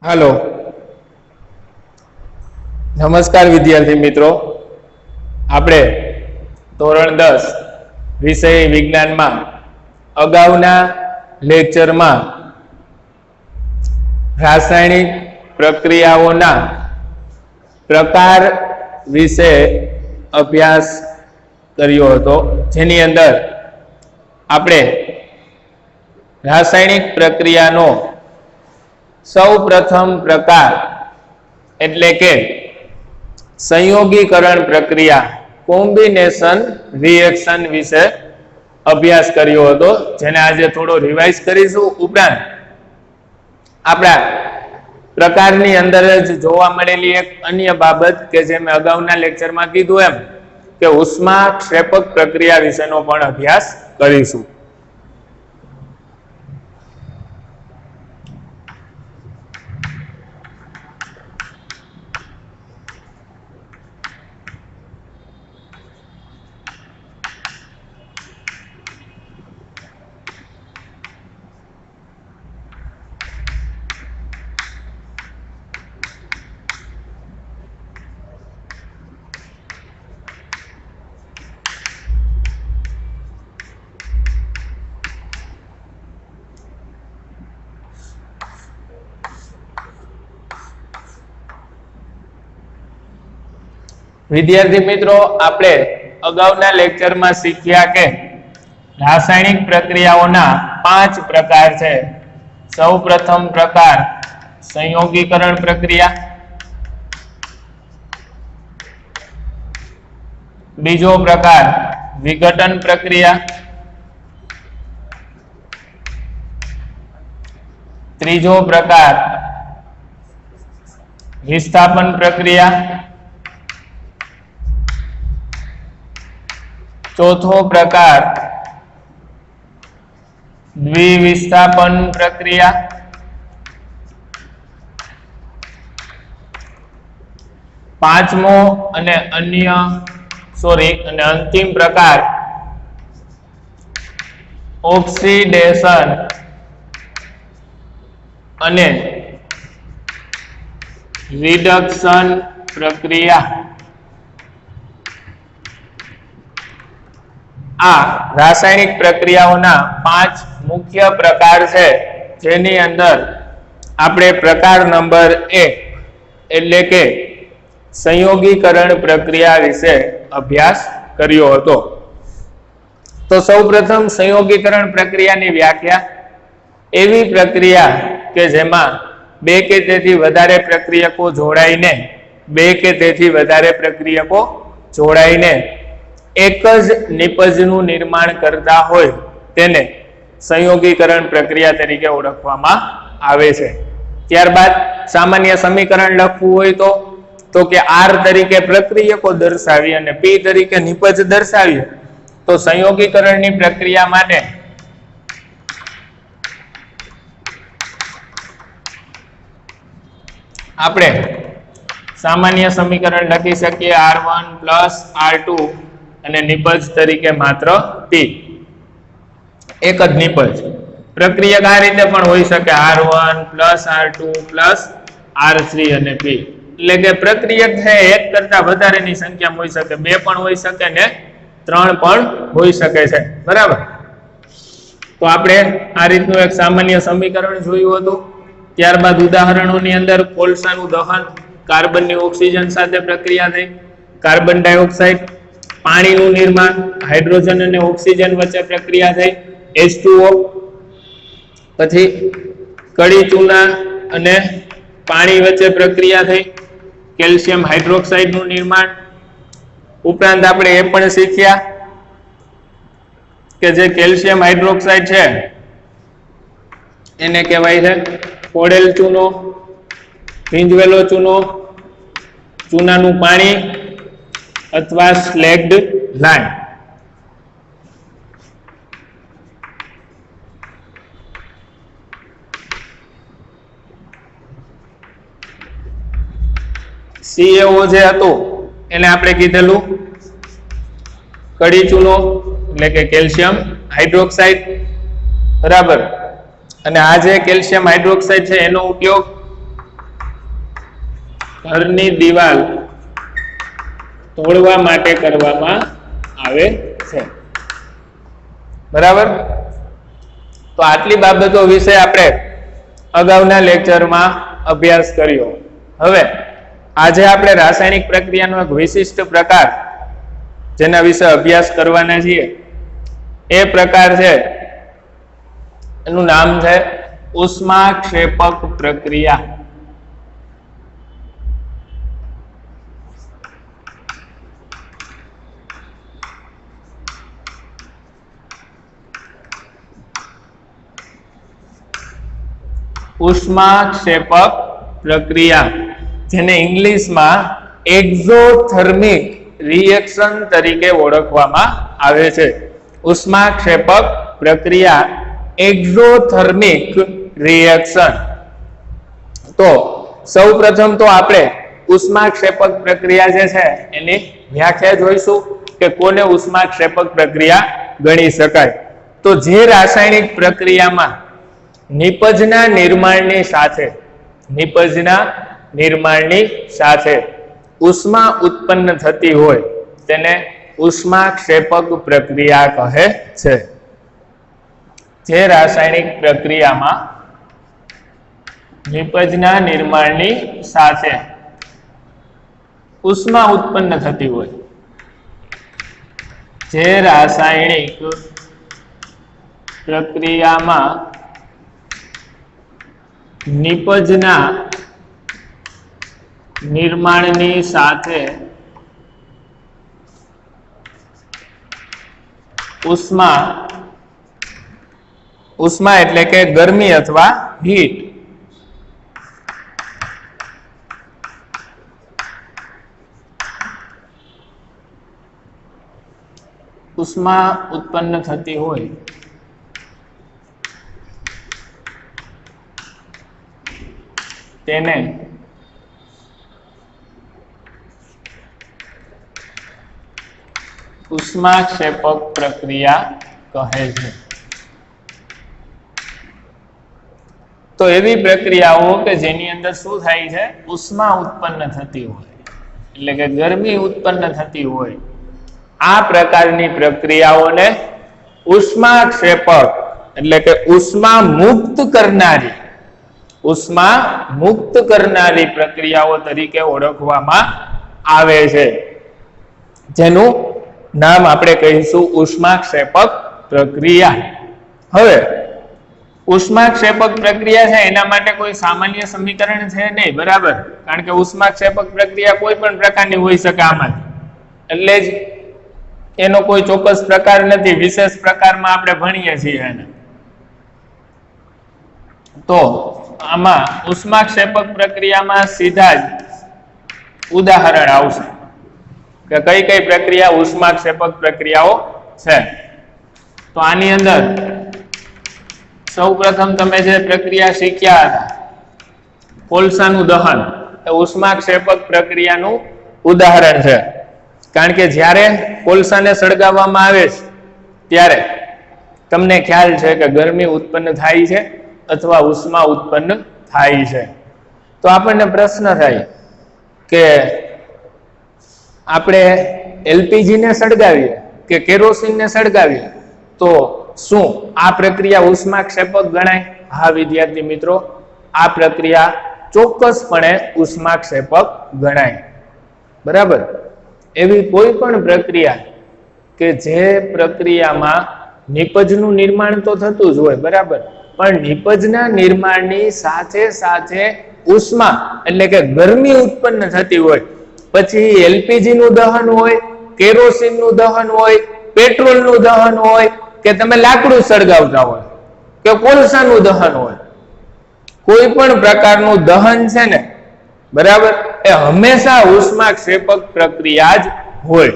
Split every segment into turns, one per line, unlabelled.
Hello नमस्कार विद्यार्थी मित्रों, आपणे धोरण 10 विषय विज्ञान में अगाउना लेक्चर में रासायनिक प्रक्रियाओना प्रकार विषे अभ्यास कर्यो हतो, जेनी अंदर आपणे रासायनिक प्रक्रियानो सौ प्रथम प्रकार एटले के संयोगीकरण प्रक्रिया कोम्बिनेशन रिएक्शन विषे अभ्यास कर्यो हतो, जेने आज थोड़ो रिवाइज करीशुं। उपरांत आपणा प्रकारनी अंदर ज जोवा मळेली एक अन्य बाबत के जे मैं अगाउना लेक्चर में कीधुं एम के उष्माक्षेपक प्रक्रिया विशेनो पण अभ्यास करीशुं। विद्यार्थी मित्रों, आपणे अगाउना लेक्चर में सीख्या के रासायनिक प्रक्रियाओना 5 प्रकार छे। सौ प्रथम प्रकार संयोगीकरण प्रक्रिया, बीजो प्रकार विघटन प्रक्रिया, त्रीजो प्रकार विस्थापन प्रक्रिया, चौथो प्रकार द्विविस्थापन प्रक्रिया, पांचमो अने अंतिम प्रकार ऑक्सीडेशन अने रिडक्शन प्रक्रिया। आ रासायनिक प्रक्रियाओना 5 मुख्य प्रकार छे, जेनी अंदर आपणे प्रकार नंबर 1 एटले के संयोगीकरण प्रक्रिया विषे अभ्यास कर्यो हतो। तो सौप्रथम संयोगीकरण प्रक्रियानी व्याख्या एवी प्रक्रिया के जेमां 2 के तेथी वधारे प्रक्रियको जोड़ाईने 2 के तेथी वधारे प्रक्रियको जोड़ाईने एक ज निपजनु निर्माण करता होय तेने संयोगीकरण प्रक्रिया तरीके ओळखवामां आवे छे। त्यारबाद सामान्य समीकरण लखवुं होय तो के R तरीके प्रक्रियको दर्शावी अने P तरीके निपज दर्शावी तो संयोगीकरणनी प्रक्रिया माटे आपणे सामान्य समीकरण लखी सकीए R1 + R2 અને નિપજ તરીકે માત્ર P, એક જ નિપજ। પ્રક્રિયા આ રીતે પણ હોઈ શકે R1 + R2 + R3 અને P, એટલે કે પ્રક્રિયા છે એક કરતા વધારેની સંખ્યા હોઈ શકે, 2 પણ હોઈ શકે ને 3 પણ હોઈ શકે છે, બરાબર। તો આપણે આ રીતનું એક સામાન્ય સમીકરણ જોયું હતું। ત્યારબાદ ઉદાહરણોની અંદર કોલસાનું દહન, કાર્બનની ઓક્સિજન સાથે પ્રક્રિયા થઈ, કાર્બન ડાયોક્સાઇડ, પાણીનું નિર્માણ, હાઇડ્રોજન અને ઓક્સિજન વચ્ચે પ્રક્રિયા થઈ, H2O, પછી કડી ચૂના અને પાણી વચ્ચે પ્રક્રિયા થઈ, કેલ્શિયમ હાઇડ્રોક્સાઇડનું નિર્માણ। ઉપરાંત આપણે એ પણ શીખ્યા કે જે કેલ્શિયમ હાઇડ્રોક્સાઇડ છે એને કહેવાય છે ફોડેલ ચૂનો, ભીંજવેલો ચૂનો, ચૂનાનું પાણી अथवा स्लैग्ड लाइम। CaO जे हतो एने आपणे कीधेलुं कड़ी चूनो એટલે કે કેલ્શિયમ હાઇડ્રોક્સાઇડ, બરાબર। અને આ જે કેલ્શિયમ હાઇડ્રોક્સાઇડ છે એનો ઉપયોગ ઘરની દિવાલ તોડવા માટે કરવામાં આવે છે. બરાબર. તો આટલી બાબતો વિશે આપણે અગાઉના લેક્ચરમાં અભ્યાસ કર્યો. હવે આજે આપણે રાસાયણિક પ્રક્રિયાનો એક વિશિષ્ટ પ્રકાર જેના વિશે અભ્યાસ કરવાના છીએ એ પ્રકાર છે, એનું નામ છે ઉષ્માક્ષેપક પ્રક્રિયા. ઉષ્માક્ષેપક પ્રક્રિયા, જેને ઇંગ્લિશમાં એક્ઝોથર્મિક રિએક્શન તરીકે ઓળખવામાં આવે છે. ઉષ્માક્ષેપક પ્રક્રિયા, એક્ઝોથર્મિક રિએક્શન. તો સૌપ્રથમ તો આપણે ઉષ્માક્ષેપક પ્રક્રિયા જે છે એની વ્યાખ્યા જોઈશું કે કોને ઉષ્માક્ષેપક પ્રક્રિયા ગણી શકાય. તો જે રાસાયણિક પ્રક્રિયામાં નિપજના નિર્માણની સાથે ઉષ્મા ઉત્પન્ન થતી હોય તેને ઉષ્માક્ષેપક પ્રક્રિયા કહે છે. જે રાસાયણિક પ્રક્રિયામાં નિપજના નિર્માણની સાથે ઉષ્મા ઉત્પન્ન થતી હોય, જે રાસાયણિક પ્રક્રિયામાં નિપજના નિર્માણની સાથે ઉષ્મા એટલે કે ગરમી અથવા હીટ ઉષ્મા ઉત્પન્ન થતી હોય તેને ઉષ્માક્ષેપક પ્રક્રિયા કહે છે. તો એવી પ્રક્રિયાઓ કે જેની અંદર શું થાય છે, ઉષ્મા ઉત્પન્ન થતી હોય એટલે કે ગરમી ઉત્પન્ન થતી હોય, આ પ્રકારની પ્રક્રિયાઓને ઉષ્માક્ષેપક એટલે કે ઉષ્મા મુક્ત કરનારી પ્રક્રિયાઓ તરીકે ઓળખવામાં આવે છે, જેનું નામ આપણે કહીશું ઉષ્માક્ષેપક પ્રક્રિયા. હવે ઉષ્માક્ષેપક પ્રક્રિયા છે એના માટે કોઈ સામાન્ય સમીકરણ છે નહીં, બરાબર, કારણ કે ઉષ્માક્ષેપક પ્રક્રિયા કોઈ પણ પ્રકારની હોઈ શકે આમાંથી, એટલે જ એનો કોઈ ચોક્કસ પ્રકાર નથી, વિશેષ પ્રકારમાં આપણે ભણીએ છીએ એને. તો આમાં ઉષ્માક્ષેપક પ્રક્રિયામાં સીધા જ ઉદાહરણ આવશે કે કઈ કઈ પ્રક્રિયા ઉષ્માક્ષેપક પ્રક્રિયાઓ છે. તો આની અંદર સૌપ્રથમ તમે જે પ્રક્રિયા શીખ્યા હતા કોલસાનું દહન, એ ઉષ્માક્ષેપક પ્રક્રિયાનું ઉદાહરણ છે. કારણ કે જ્યારે કોલસાને સળગાવવામાં આવે છે ત્યારે તમને ખ્યાલ છે કે ગરમી ઉત્પન્ન થાય છે અથવા ઉષ્મા ઉત્પન્ન થાય છે. તો આપણને પ્રશ્ન થાય કે આપણે એલપીજી ને સળગાવીએ કે કેરોસીનને સળગાવીએ તો શું આ પ્રક્રિયા ઉષ્માક્ષેપક ગણાય? હા વિદ્યાર્થી મિત્રો, આ પ્રક્રિયા ચોક્કસપણે ઉષ્માક્ષેપક ગણાય. બરાબર. એવી કોઈ પણ પ્રક્રિયા કે જે પ્રક્રિયામાં નિપજનું નિર્માણ તો થતું જ હોય, બરાબર, પણ નિપજના નિર્માણની સાથે સાથે ઉષ્મા એટલે કે ગરમી ઉત્પન્ન થતી હોય, પછી એલપીજી નું દહન હોય, કેરોસીન નું દહન હોય, પેટ્રોલ નું દહન હોય, કે તમે લાકડું સળગાવતા હોય કે કોલસાનું દહન હોય, કોઈ પણ પ્રકારનું દહન છે ને, બરાબર, એ હંમેશા ઉષ્માક્ષેપક પ્રક્રિયા જ હોય.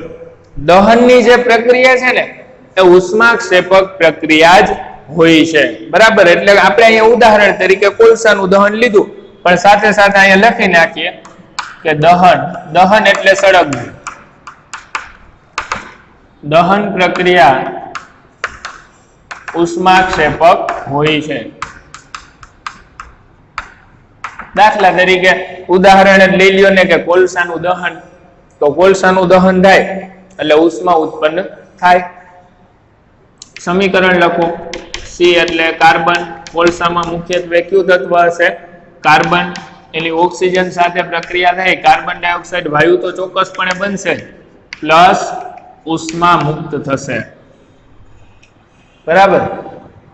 દહનની જે પ્રક્રિયા છે ને એ ઉષ્માક્ષેપક પ્રક્રિયા જ હોય છે. બરાબર. એટલે આપણે અહીંયા ઉદાહરણ તરીકે કોલસાનું દહન લીધું, પણ સાથે સાથે અહીંયા લખી નાખીએ કે દહન એટલે સળગવું. દહન પ્રક્રિયા ઉષ્માક્ષેપક હોય છે. દાખલા તરીકે ઉદાહરણ જ લઈ લ્યો ને કે કોલસાનું દહન, તો કોલસાનું દહન થાય એટલે ઉષ્મા ઉત્પન્ન થાય. સમીકરણ લખો. સી એટલે કાર્બન, કોલસામાં મુખ્યત્વે કયું તત્વ હશે? કાર્બન. એની ઓક્સિજન સાથે પ્રક્રિયા થાય, કાર્બન ડાયોક્સાઇડ વાયુ તો ચોક્કસપણે બનશે, પ્લસ ઉષ્મા મુક્ત થશે. બરાબર.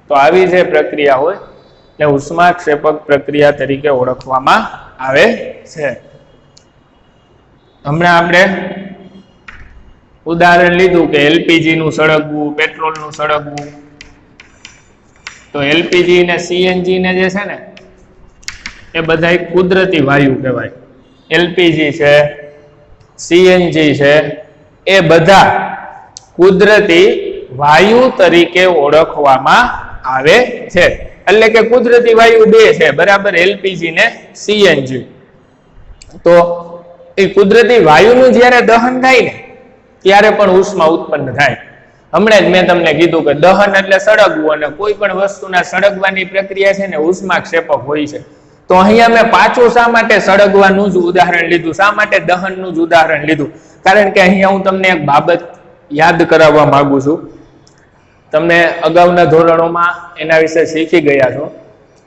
તો આવી જે પ્રક્રિયા હોય એટલે ઉષ્માક્ષેપક પ્રક્રિયા તરીકે ઓળખવામાં આવે છે. હમણાં આપણે ઉદાહરણ લીધું કે એલપીજી નું સળગવું, પેટ્રોલ નું સળગવું. તો એલપીજી ને સીએનજી ને જે છે ને એ બધા કુદરતી વાયુ કહેવાય. એલપીજી છે, સીએનજી છે, એ બધા કુદરતી વાયુ તરીકે ઓળખવામાં આવે છે. એટલે કે કુદરતી વાયુ બે છે, બરાબર, એલપીજી ને સીએનજી. તો એ કુદરતી વાયુનું જ્યારે દહન થાય ને ત્યારે પણ ઉષ્મા ઉત્પન્ન થાય. હમણાં જ મેં તમને કીધું કે દહન એટલે સળગવું, અને કોઈ પણ વસ્તુના સળગવાની પ્રક્રિયા છે ને ઉષ્માક્ષેપક હોય છે. તો અહીંયા મેં પાછું શા માટે સળગવાનું જ ઉદાહરણ લીધું, શા માટે દહનનું જ ઉદાહરણ લીધું? કારણ કે અહીંયા હું તમને એક બાબત યાદ કરાવવા માંગુ છું. તમને અગાઉના ધોરણોમાં એના વિશે શીખી ગયા છો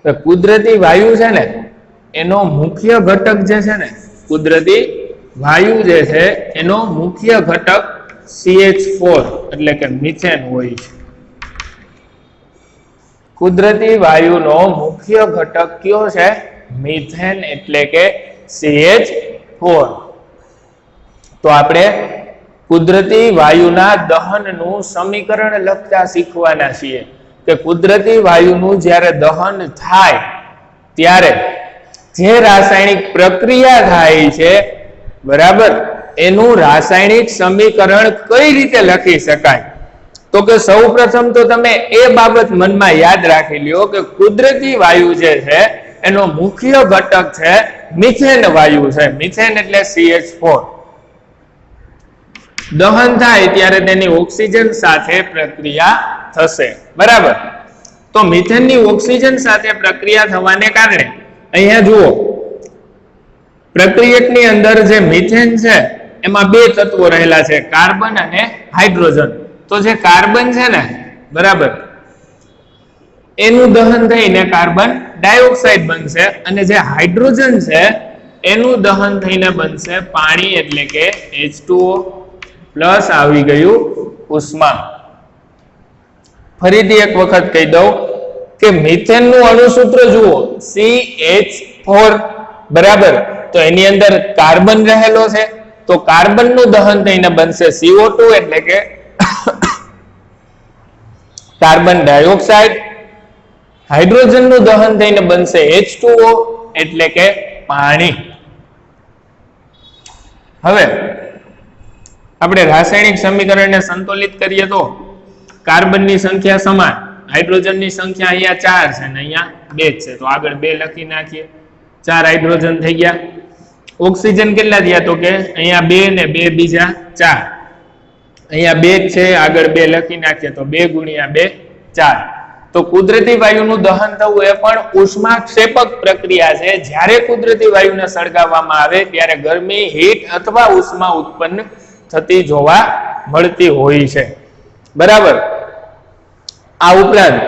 કે કુદરતી વાયુ છે ને એનો મુખ્ય ઘટક જે છે ને, કુદરતી વાયુ જે છે એનો મુખ્ય ઘટક CH4 એટલે કે મિથેન હોય છે. કુદરતી વાયુનો મુખ્ય ઘટક કયો છે? મિથેન એટલે કે CH4. તો આપણે કુદરતી વાયુના દહનનું સમીકરણ લખતા શીખવાના છીએ કે કુદરતી વાયુનું જ્યારે દહન થાય ત્યારે જે રાસાયણિક પ્રક્રિયા થાય છે, બરાબર, એનું રાસાયણિક સમીકરણ કઈ રીતે લખી શકાય? તો કે સૌપ્રથમ તો તમે એ બાબત મનમાં યાદ રાખી લ્યો કે કુદરતી વાયુ જે છે એનો મુખ્ય ઘટક છે મિથેન વાયુ છે. મિથેન એટલે CH4. દહન થાય ત્યારે તેની ઓક્સિજન સાથે પ્રક્રિયા થશે, બરાબર. તો મિથેનની ઓક્સિજન સાથે પ્રક્રિયા થવાને કારણે અહીંયા જુઓ, પ્રક્રિયકની અંદર જે મિથેન છે એમાં બે તત્વો રહેલા છે, કાર્બન અને હાઇડ્રોજન. તો જે કાર્બન છે ને, બરાબર, એનું દહન થઈને કાર્બન ડાયોક્સાઇડ બનશે, અને જે હાઇડ્રોજન છે એનું દહન થઈને બનશે પાણી એટલે કે H2O પ્લસ આવી ગયું ઉષ્મા. ફરીથી એક વખત કહી દઉં કે મિથેનનું અણુસૂત્ર જુઓ, CH4, બરાબર. તો એની અંદર કાર્બન રહેલો છે, તો કાર્બનનું દહન થઈને બનશે CO2 એટલે કે કાર્બન ડાયોક્સાઇડ. હાઇડ્રોજનનું દહન થઈને બનશે H2O એટલે કે પાણી. હવે આપણે રાસાયણિક સમીકરણને સંતુલિત કરીએ તો કાર્બનની સંખ્યા સમાન, હાઇડ્રોજનની સંખ્યા અહીંયા 4 છે અને અહીંયા 2 છે, તો આગળ 2 લખી નાખીએ. 4 હાઇડ્રોજન થઈ ગયા. ઓક્સિજન કેટલા થયા? તો કે અહીંયા 2 ને 2 બીજા 4, અહીંયા 2 છે, આગળ 2 લખી નાખીએ તો 2 ગુણ્યા 2 4. તો કુદરતી વાયુનું દહન થવું એ પણ ઉષ્માક્ષેપક પ્રક્રિયા છે. જ્યારે કુદરતી વાયુને સળગાવવામાં આવે ત્યારે ગરમી, હીટ અથવા ઉષ્મા ઉત્પન્ન થતી જોવા મળતી હોય છે, બરાબર. આ ઉપરાંત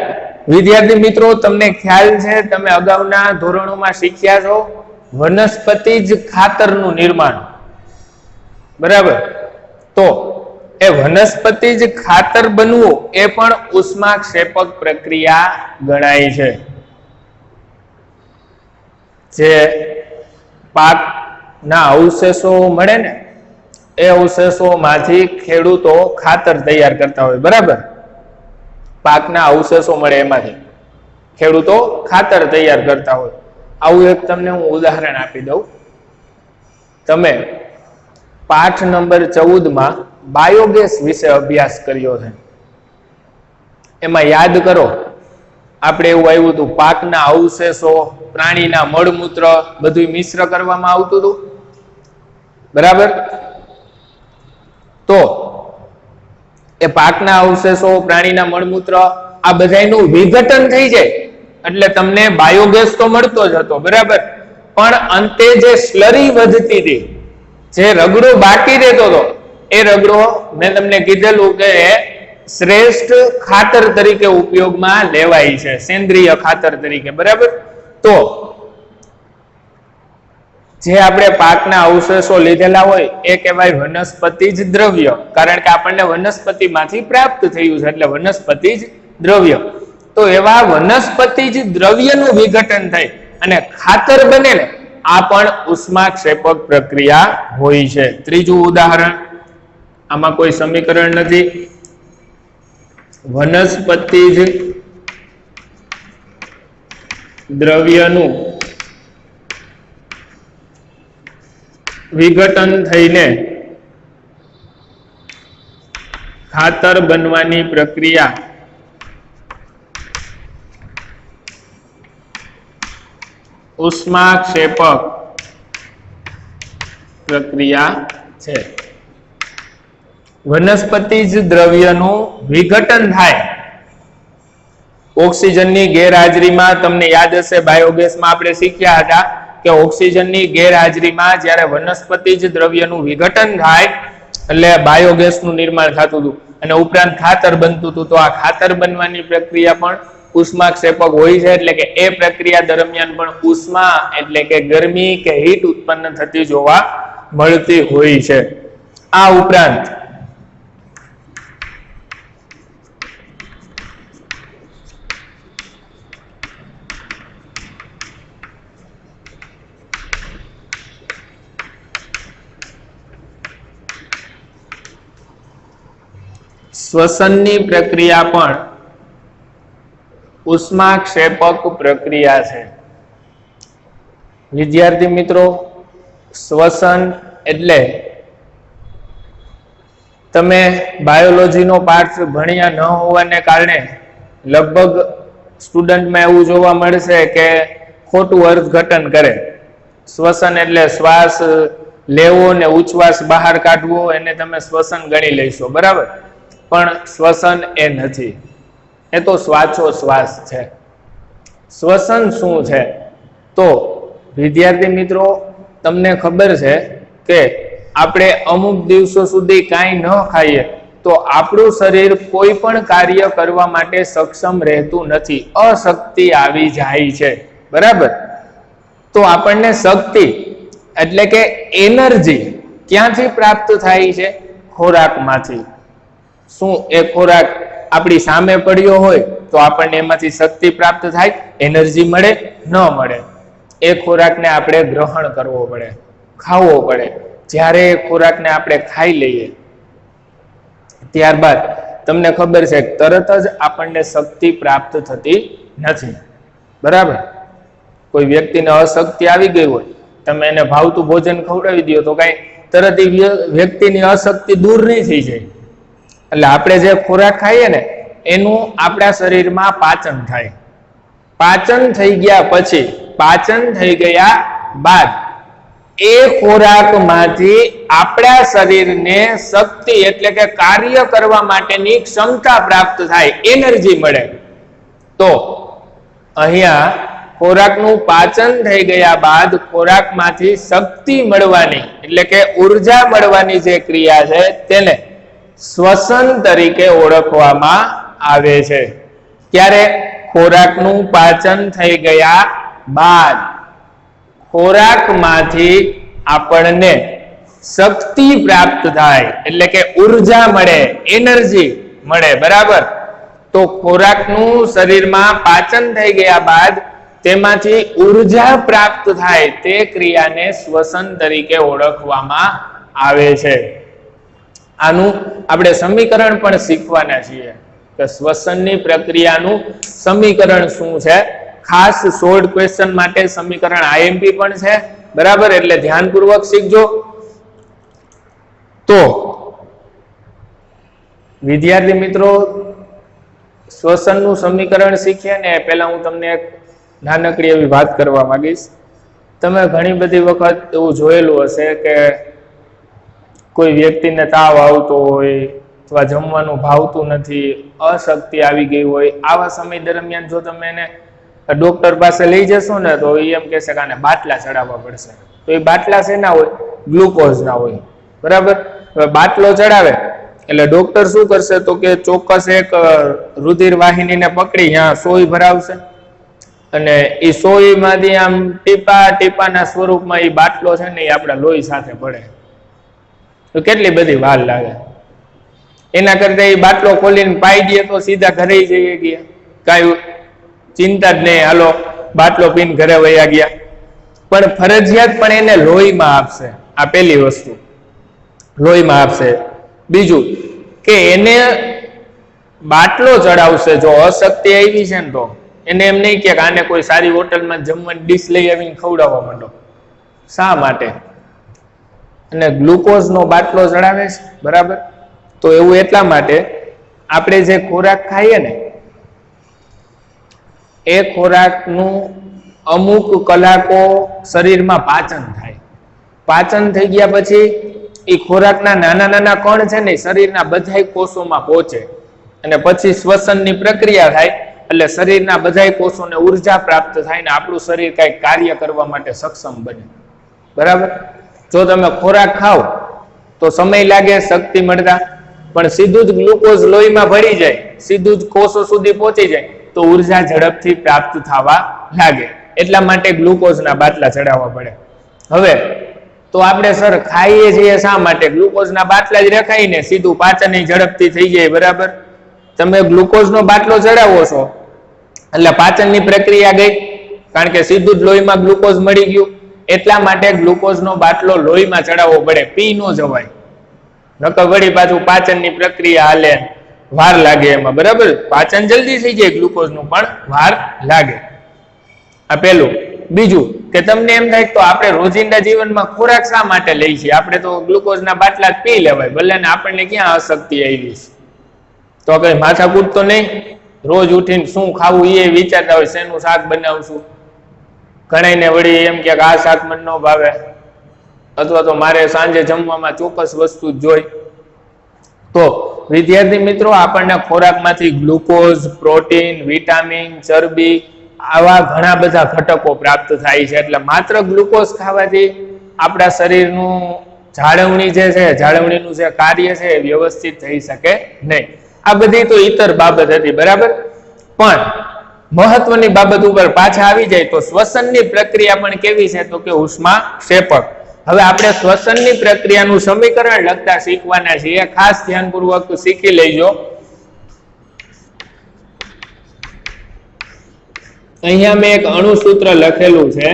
વિદ્યાર્થી મિત્રો, તમને ખ્યાલ છે, તમે અગાઉના ધોરણોમાં શીખ્યા છો વનસ્પતિજ ખાતરનું નિર્માણ, બરાબર. તો એ વનસ્પતિજ ખાતર બનવું એ પણ ઉષ્માક્ષેપક પ્રક્રિયા ગણાય છે. જે પાકના અવશેષો મળે ને, એ અવશેષોમાંથી ખેડૂતો ખાતર તૈયાર કરતા હોય, બરાબર. પાકના અવશેષો મળે એમાંથી ખેડૂતો ખાતર તૈયાર કરતા હોય. આવું એક તમને હું ઉદાહરણ આપી દઉં. તમે પાઠ નંબર 14 બાયોગેસ વિશે અભ્યાસ કર્યો છે. એમાં યાદ કરો, આપણે એવું આવ્યું હતું, પાકના અવશેષો, પ્રાણીના મળમૂત્ર બધું મિશ્ર કરવામાં આવતું હતું, બરાબર. તો એ પાકના અવશેષો, પ્રાણીના મળમૂત્ર, આ બધાનું વિઘટન થઈ જાય એટલે તમને બાયોગેસ તો મળતો જ હતો, બરાબર. પણ અંતે જે સ્લરી વધતી હતી, જે રગડો બાકી રહેતો હતો, એ રગડો મેં તમને કીધેલું કે શ્રેષ્ઠ ખાતર તરીકે ઉપયોગમાં લેવાય છે, સેન્દ્રિય ખાતર તરીકે, બરાબર. તો જે આપણે પાકના અવશેષો લીધેલા હોય એ કહેવાય વનસ્પતિજ દ્રવ્ય, કારણ કે આપણને વનસ્પતિમાંથી પ્રાપ્ત થયું છે, એટલે વનસ્પતિજ દ્રવ્ય. તો એવા વનસ્પતિજ દ્રવ્યનું વિઘટન થઈ અને ખાતર બને ને, આ પણ ઉષ્માક્ષેપક પ્રક્રિયા હોય છે. ત્રીજું ઉદાહરણ, આમાં કોઈ સમીકરણ નથી. વનસ્પતિજ દ્રવ્યનું વિઘટન થઈને ખાતર બનવાની પ્રક્રિયા ઉષ્માક્ષેપક પ્રક્રિયા છે. વનસ્પતિજ દ્રવ્યનું વિઘટન થાય ઓક્સિજનની ગેરહાજરીમાં. તમને યાદ હશે બાયોગેસમાં આપણે શીખ્યા હતા કે ઓક્સિજનની ગેરહાજરીમાં જ્યારે વનસ્પતિજ દ્રવ્યનું વિઘટન થાય એટલે બાયોગેસનું નિર્માણ થતું હતું અને ઉપરાંત ખાતર બનતું હતું. તો આ ખાતર બનવાની પ્રક્રિયા પણ ઉષ્માક્ષેપક હોય છે, એટલે કે એ પ્રક્રિયા દરમિયાન પણ ઉષ્મા એટલે કે ગરમી કે હીટ ઉત્પન્ન થતી જોવા મળતી હોય છે. આ ઉપરાંત શ્વસનની પ્રક્રિયા પણ ઉષ્માક્ષેપક પ્રક્રિયા છે. વિદ્યાર્થી મિત્રો, શ્વસન એટલે તમે બાયોલોજીનો પાઠ ભણ્યા ન હોવાને કારણે લગભગ સ્ટુડન્ટમાં એવું જોવા મળશે કે ખોટું અર્થઘટન કરે. શ્વસન એટલે શ્વાસ લેવો ને ઉચ્છ્વાસ બહાર કાઢવો, એને તમે શ્વસન ગણી લેશો, બરાબર. પણ શ્વસન એ નથી, એ તો શ્વાસોશ્વાસ છે. શ્વસન શું છે? તો વિદ્યાર્થી મિત્રો, તમને ખબર છે કે આપણે અમુક દિવસો સુધી કાંઈ ન ખાઈએ તો આપણું શરીર કોઈ પણ કાર્ય કરવા માટે સક્ષમ રહેતું નથી, અશક્તિ આવી જાય છે, બરાબર. તો આપણને શક્તિ એટલે કે એનર્જી ક્યાંથી પ્રાપ્ત થાય છે? ખોરાકમાંથી. શું એ ખોરાક આપણી સામે પડ્યો હોય તો આપણને એમાંથી શક્તિ પ્રાપ્ત થાય, એનર્જી મળે? ન મળે. એ ખોરાકને આપણે ગ્રહણ કરવો પડે, ખાવો પડે. જ્યારે એ ખોરાકને આપણે ખાઈ લઈએ ત્યારબાદ તમને ખબર છે તરત જ આપણને શક્તિ પ્રાપ્ત થતી નથી, બરાબર. કોઈ વ્યક્તિને અશક્તિ આવી ગઈ હોય, તમે એને ભાવતું ભોજન ખવડાવી દો તો કઈ તરત એ વ્યક્તિની અશક્તિ દૂર નહીં થઈ જાય. એટલે આપણે જે ખોરાક ખાઈએ ને એનું આપણા શરીરમાં પાચન થાય. પાચન થઈ ગયા પછી, પાચન થઈ ગયા બાદ એ ખોરાકમાંથી આપણા શરીરને શક્તિ એટલે કે કાર્ય કરવા માટેની ક્ષમતા પ્રાપ્ત થાય, એનર્જી મળે. તો અહીંયા ખોરાકનું પાચન થઈ ગયા બાદ ખોરાકમાંથી શક્તિ મળવાની એટલે કે ઉર્જા મળવાની જે ક્રિયા છે તેને શ્વસન તરીકે ઓળખવામાં આવે છે. ત્યારે ખોરાકનું પાચન થઈ ગયા બાદ ખોરાકમાંથી આપણને શક્તિ પ્રાપ્ત થાય એટલે કે ઉર્જા મળે, એનર્જી મળે, બરાબર. તો ખોરાકનું શરીરમાં પાચન થઈ ગયા બાદ તેમાંથી ઉર્જા પ્રાપ્ત થાય તે ક્રિયાને શ્વસન તરીકે ઓળખવામાં આવે છે. આનું આપણે સમીકરણ પણ શીખવાના છીએ કે શ્વસનની પ્રક્રિયાનું સમીકરણ શું છે. ખાસ શોર્ટ ક્વેશ્ચન માટે સમીકરણ આઈએમપી પણ છે, બરાબર. એટલે ધ્યાનપૂર્વક શીખજો. તો વિદ્યાર્થી મિત્રો, શ્વસનનું સમીકરણ શીખીએ ને પહેલા હું તમને એક નાનકડી એવી વાત કરવા માંગીશ. તમે ઘણી બધી વખત એવું જોયેલું હશે કે કોઈ વ્યક્તિને તાવ આવતો હોય અથવા જમવાનું ભાવતું નથી, અશક્તિ આવી ગઈ હોય, આવા સમય દરમિયાન જો તમે એને ડોક્ટર પાસે લઈ જશો ને તો એ એમ કહેશે કે આને બાટલા ચડાવવા પડશે. તો એ બાટલા શેના હોય? ગ્લુકોઝ ના હોય. બરાબર. હવે બાટલો ચડાવે એટલે ડોક્ટર શું કરશે તો કે ચોક્કસ એક રુધિર વાહિનીને પકડી ત્યાં સોય ભરાવશે અને એ સોયમાંથી આમ ટીપા ટીપાના સ્વરૂપમાં એ બાટલો છે ને એ આપણા લોહી સાથે પડે. તો કેટલી બધી વાર લાગે. એના કરતા એ બાટલો ખોલીને પાઈ દઈએ તો સીધા ઘરે જઈએ ગયા, કાંઈ ચિંતા જ નહીં, હાલો બાટલો પીને ઘરે વયા ગયા. પણ ફરજિયાત પણ એને લોહીમાં આપશે. આ પહેલી વસ્તુ, લોહીમાં આપશે. બીજું કે એને બાટલો ચડાવશે. જો અશક્તિ આવી છે ને તો એને એમ નહીં કે આને કોઈ સારી હોટલમાં જમવાની ડીશ લઈ આવીને ખવડાવવા માંડો. શા માટે? અને ગ્લુકોઝનો બાટલો ચડાવે છે. બરાબર. તો એવું એટલા માટે આપણે જે ખોરાક ખાઈએ ને એ ખોરાકનું અમુક કલાકો શરીરમાં પાચન થાય. પાચન થઈ ગયા પછી એ ખોરાકના નાના નાના કણ છે ને શરીરના બધા કોષોમાં પહોંચે અને પછી શ્વસનની પ્રક્રિયા થાય એટલે શરીરના બધા કોષોને ઉર્જા પ્રાપ્ત થાય ને આપણું શરીર કઈ કાર્ય કરવા માટે સક્ષમ બને. બરાબર. જો તમે ખોરાક ખાઓ તો સમય લાગે શક્તિ મળતા, પણ સીધું જ ગ્લુકોઝ લોહીમાં ભળી જાય, સીધું જ કોષો સુધી પહોંચી જાય તો ઉર્જા ઝડપથી પ્રાપ્ત થવા લાગે. એટલા માટે ગ્લુકોઝના બાટલા ચડાવવા પડે. હવે તો આપણે સર ખાઈએ છીએ શા માટે? ગ્લુકોઝના બાટલા જ રખાઈને સીધું પાચન ઝડપથી થઈ જાય. બરાબર. તમે ગ્લુકોઝનો બાટલો ચડાવો છો એટલે પાચનની પ્રક્રિયા ગઈ, કારણ કે સીધું જ લોહીમાં ગ્લુકોઝ મળી ગયું. એટલા માટે ગ્લુકોઝનો બાટલો લોહીમાં ચડાવવો પડે, પી ન જવાય. નકર વળી પાછું પાચનની પ્રક્રિયા હાલે, વાર લાગે એમાં. બરાબર. પાચન જલ્દી થઈ જાય ગ્લુકોઝનું, પણ વાર લાગે. આ પહેલું. બીજું કે તમને એમ થાય તો આપણે રોજિંદા જીવનમાં ખોરાક શા માટે લઈએ છીએ? આપણે તો ગ્લુકોઝના બાટલા જ પી લેવાય, ભલે ને આપણને ક્યાં અશક્તિ આવી છે. તો કઈ માથાકૂટ તો નહીં. રોજ ઉઠીને શું ખાવું એ વિચારતા હોય, શેનું શાક બનાવશું. ઘણાને વળી એમ કે આ શાક મને ન ભાવે, અથવા તો મારે સાંજે જમવામાં ચોક્કસ વસ્તુ જ જોઈ. તો વિદ્યાર્થી મિત્રો, આપણને ખોરાકમાંથી ગ્લુકોઝ, પ્રોટીન, વિટામિન, ચરબી આવા ઘણા બધા ઘટકો પ્રાપ્ત થાય છે. એટલે માત્ર ગ્લુકોઝ ખાવાથી આપણા શરીરનું જાળવણી જે છે, જાળવણીનું જે કાર્ય છે એ વ્યવસ્થિત થઈ શકે નહીં. આ બધી તો ઇતર બાબત હતી. બરાબર. પણ મહત્વની બાબત ઉપર પાછા આવી જાય તો શ્વસનની પ્રક્રિયા પણ કેવી છે તો કે ઉષ્માક્ષેપક. હવે આપણે શ્વસનની પ્રક્રિયાનું સમીકરણ લખતા શીખવાના છીએ. ખાસ ધ્યાનપૂર્વક શીખી લેજો. અહીંયા મેં એક અણુસૂત્ર લખેલું છે,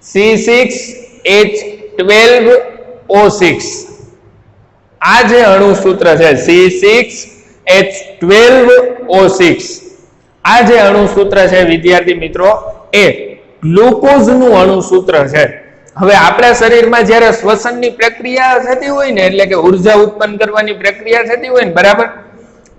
C6H12O6. આ જે અણુસૂત્ર છે C6H12O6, આ જે અણુસૂત્ર છે વિદ્યાર્થી મિત્રો એ ગ્લુકોઝનું અણુસૂત્ર છે. હવે આપણા શરીરમાં જ્યારે શ્વસનની પ્રક્રિયા થતી હોય ને, એટલે કે ઉર્જા ઉત્પન્ન કરવાની પ્રક્રિયા થતી હોય ને, બરાબર,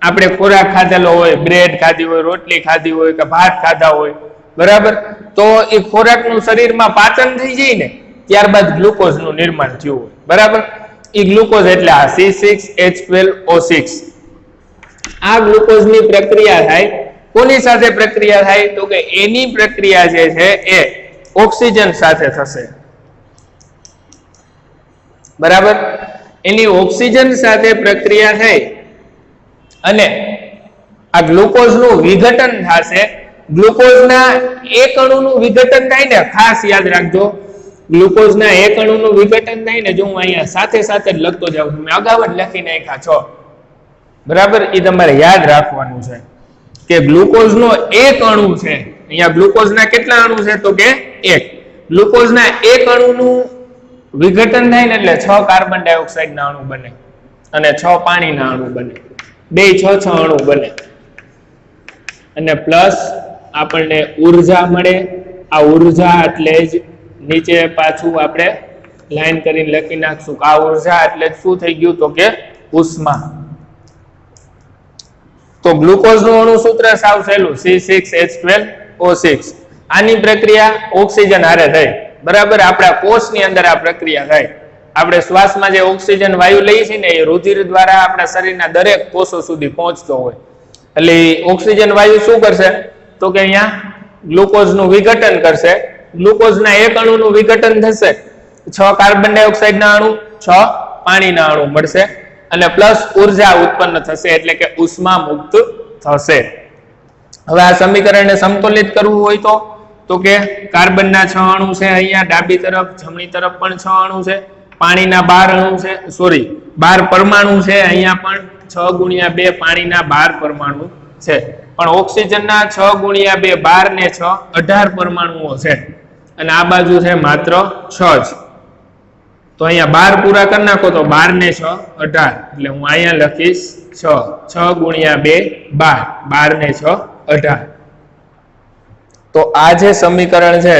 આપણે ખોરાક ખાધેલો હોય, બ્રેડ ખાધી હોય, રોટલી ખાધી હોય કે ભાત ખાધા હોય, બરાબર, તો એ ખોરાકનું શરીરમાં પાચન થઈ જાય ને ત્યારબાદ ગ્લુકોઝનું નિર્માણ થયું હોય. બરાબર. એ ગ્લુકોઝ એટલે આ C6H12O6. આ ગ્લુકોઝની પ્રક્રિયા થાય. કોની સાથે પ્રક્રિયા થાય તો કે એની પ્રક્રિયા જે છે એ ઓક્સિજન સાથે થશે. બરાબર. એની ઓક્સિજન સાથે પ્રક્રિયા થઈ અને આ ગ્લુકોઝનું વિઘટન થશે. ગ્લુકોઝના એક અણુનું વિઘટન થાય ને, ખાસ યાદ રાખજો, ગ્લુકોઝના એક અણુનું વિઘટન થાય ને, જો હું અહીંયા સાથે સાથે જ લખતો જાઉં છું, મેં અગાઉ જ લખી નાખ્યા છો. બરાબર. એ તમારે યાદ રાખવાનું છે કે ગ્લુકોઝનો એક અણુ છે. અહીંયા ગ્લુકોઝના કેટલા અણુ છે તો કે એક. ગ્લુકોઝના એક અણુનું વિઘટન થાય ને એટલે 6 કાર્બન ડાયોક્સાઇડના અણુ બને અને 6 પાણીના અણુ બને. 2 6 અણુ બને અને પ્લસ આપણને ઉર્જા મળે. આ ઉર્જા એટલે જ નીચે પાછું આપણે લાઈન કરીને લખી નાખશું કે આ ઉર્જા એટલે શું થઈ ગયું તો કે ઉષ્મા. તો ગ્લુકોઝનું અણુસૂત્ર સાવ સહેલું, C6H12O6. આની પ્રક્રિયા ઓક્સિજન હારે થઈ. બરાબર. આપણા કોષની અંદર આ પ્રક્રિયા થાય. આપણે શ્વાસમાં જે ઓક્સિજન વાયુ લઈએ છીએ ને એ રુધિર દ્વારા આપણા શરીરના દરેક કોષો સુધી પહોંચતો હોય. એટલે ઓક્સિજન વાયુ શું કરશે તો કે અહીંયા ગ્લુકોઝનું વિઘટન કરશે, ગ્લુકોઝના એક અણુનું વિઘટન થશે, 6 કાર્બન ડાયોક્સાઇડના અણુ, 6 પાણીના અણુ મળશે અને પ્લસ ઉર્જા ઉત્પન્ન થશે એટલે કે ઉષ્મા મુક્ત થશે. હવે આ સમીકરણને સમતોલિત કરવું હોય તો કે કાર્બનના 6 અણુ છે અહીંયા ડાબી તરફ, જમણી તરફ પણ 6 અણુ છે, પાણીના 12 અણુ છે, 12 પરમાણુ છે, અહીંયા પણ 6 ગુણ્યા 2 પાણીના 12 પરમાણુ છે, પણ ઓક્સિજનના 6 ગુણ્યા 2 12 ને 6 18 પરમાણુઓ છે અને આ બાજુ છે માત્ર 6 જ. તો અહીંયા 12 પૂરા કરી નાખો તો 12 ને 6 18 એટલે હું અહીંયા લખીશ 6 ગુણ્યા 2 12, 12 ને 6 18. તો આ જે સમીકરણ છે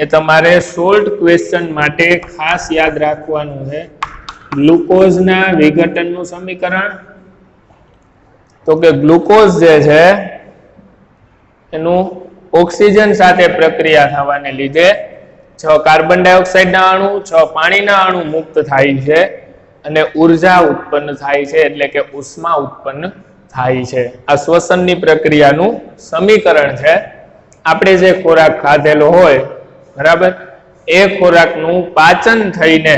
એ તમારે સોલ્ટ ક્વેશ્ચન માટે ખાસ યાદ રાખવાનું છે. ગ્લુકોઝના વિઘટનનું સમીકરણ, તો કે ગ્લુકોઝ જે છે એનું ઓક્સિજન સાથે પ્રક્રિયા થવાને લીધે 6 કાર્બન ડાયોક્સાઇડના અણુ, 6 પાણીના અણુ મુક્ત થાય છે અને ઉર્જા ઉત્પન્ન થાય છે એટલે કે ઉષ્મા ઉત્પન્ન થાય છે. આ શ્વસનની પ્રક્રિયાનું સમીકરણ છે. આપણે જે ખોરાક ખાધેલો હોય બરાબર, એ ખોરાકનું પાચન થઈને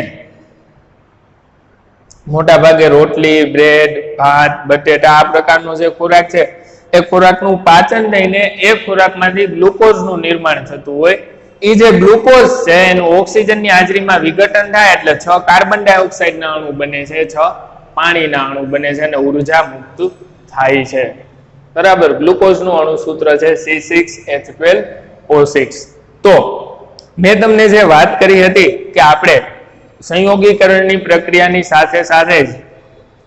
મોટા ભાગે રોટલી, બ્રેડ, ભાત, બટેટા આ પ્રકારનો જે ખોરાક છે એ ખોરાકનું પાચન થઈને એ ખોરાકમાંથી ગ્લુકોઝનું નિર્માણ થતું હોય. એ જે ગ્લુકોઝ છે એનું ઓક્સિજનની હાજરીમાં વિઘટન થાય એટલે 6 કાર્બન ડાયોક્સાઇડના અણુ બને છે, 6 પાણીના અણુ બને છે અને ઉર્જા મુક્ત થાય છે. બરાબર. ગ્લુકોઝનું અણુ સૂત્ર છે C6H12O6. તો મેં તમને જે વાત કરી હતી કે આપણે સંયોગીકરણની પ્રક્રિયાની સાથે સાથે જ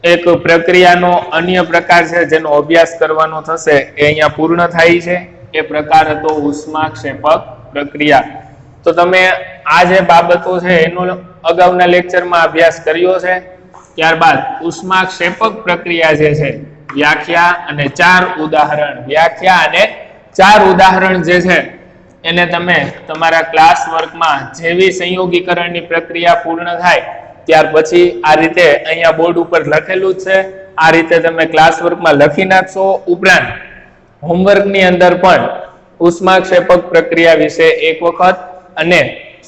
એક પ્રક્રિયાનો અન્ય પ્રકાર છે જેનો અભ્યાસ કરવાનો થશે એ અહીંયા પૂર્ણ થાય છે. એ પ્રકાર હતો ઉષ્માક્ષેપક પ્રક્રિયા. તો તમે આ જે બાબતો છે એનો અગાઉના લેક્ચરમાં અભ્યાસ કર્યો છે. ત્યારબાદ ઉષ્માક્ષેપક પ્રક્રિયા જે છે વ્યાખ્યા અને 4 ઉદાહરણ, વ્યાખ્યા અને 4 ઉદાહરણ જે છે એને તમે તમારા ક્લાસ વર્કમાં જેવી સંયોગીકરણની પ્રક્રિયા પૂર્ણ થાય ત્યાર પછી આ રીતે અહીંયા બોર્ડ ઉપર લખેલું જ છે, આ રીતે તમે ક્લાસ વર્કમાં લખી નાખશો. ઉપરાંત હોમવર્કની અંદર પણ ઉષ્માક્ષેપક પ્રક્રિયા વિશે એક વખત અને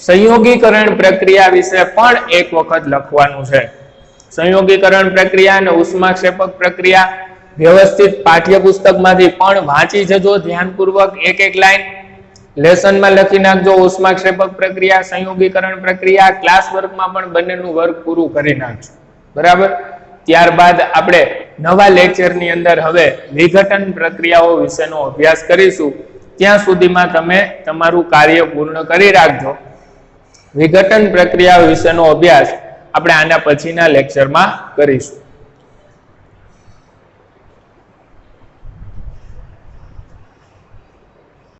સંયોગીકરણ પ્રક્રિયા વિશે પણ એક વખત લખવાનું છે. સંયોગીકરણ પ્રક્રિયા અને ઉષ્માક્ષેપક પ્રક્રિયા વ્યવસ્થિત પાઠ્યપુસ્તકમાંથી પણ વાંચી જજો ધ્યાનપૂર્વક, એક લાઈન લેસનમાં લખી નાખજો. ઉષ્માક્ષેપક પ્રક્રિયા, સંયોગીકરણ પ્રક્રિયા, ક્લાસ વર્કમાં પણ બંનેનું વર્ક પૂરું કરી નાખજો. બરાબર. ત્યારબાદ આપણે નવા લેક્ચરની અંદર હવે વિઘટન પ્રક્રિયાઓ વિશેનો અભ્યાસ કરીશું. ત્યાં સુધીમાં તમે તમારું કાર્ય પૂર્ણ કરી રાખજો. વિઘટન પ્રક્રિયાઓ વિશેનો અભ્યાસ આપણે આના પછીના લેક્ચરમાં કરીશું.